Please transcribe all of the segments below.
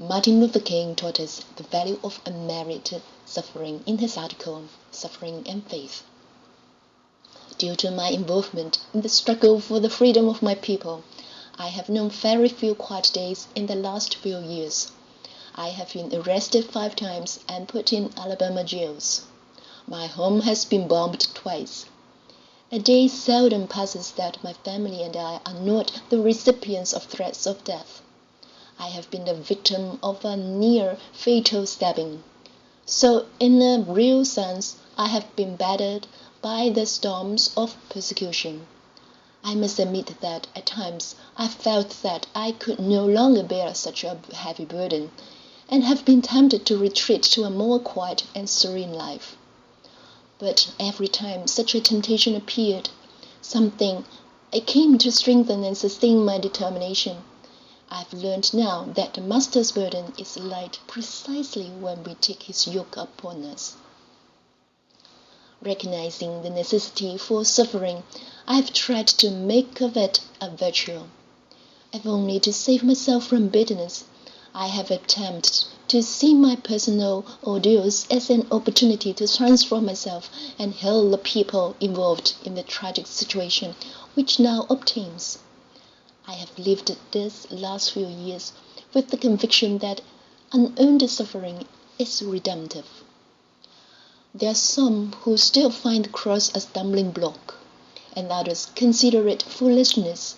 Martin Luther King taught us the value of unmerited suffering in his article, Suffering and Faith. Due to my involvement in the struggle for the freedom of my people, I have known very few quiet days in the last few years. I have been arrested 5 times and put in Alabama jails. My home has been bombed twice. A day seldom passes that my family and I are not the recipients of threats of death. I have been the victim of a near-fatal stabbing. So, in a real sense, I have been battered by the storms of persecution. I must admit that at times I felt that I could no longer bear such a heavy burden, and have been tempted to retreat to a more quiet and serene life. But every time such a temptation appeared, it came to strengthen and sustain my determination. I've learned now that the Master's burden is light precisely when we take his yoke upon us. Recognizing the necessity for suffering, I've tried to make of it a virtue. If only to save myself from bitterness, I have attempted to see my personal ordeals as an opportunity to transform myself and heal the people involved in the tragic situation which now obtains. I have lived these last few years with the conviction that unearned suffering is redemptive. There are some who still find the cross a stumbling block, and others consider it foolishness.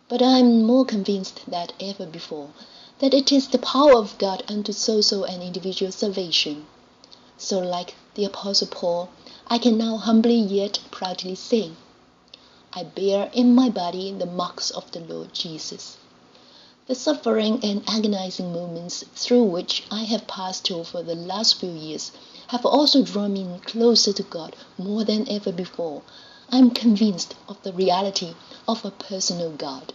But I am more convinced than ever before that it is the power of God unto social and individual salvation. So, like the Apostle Paul, I can now humbly yet proudly say, I bear in my body the marks of the Lord Jesus. The suffering and agonizing moments through which I have passed over the last few years have also drawn me closer to God more than ever before. I am convinced of the reality of a personal God.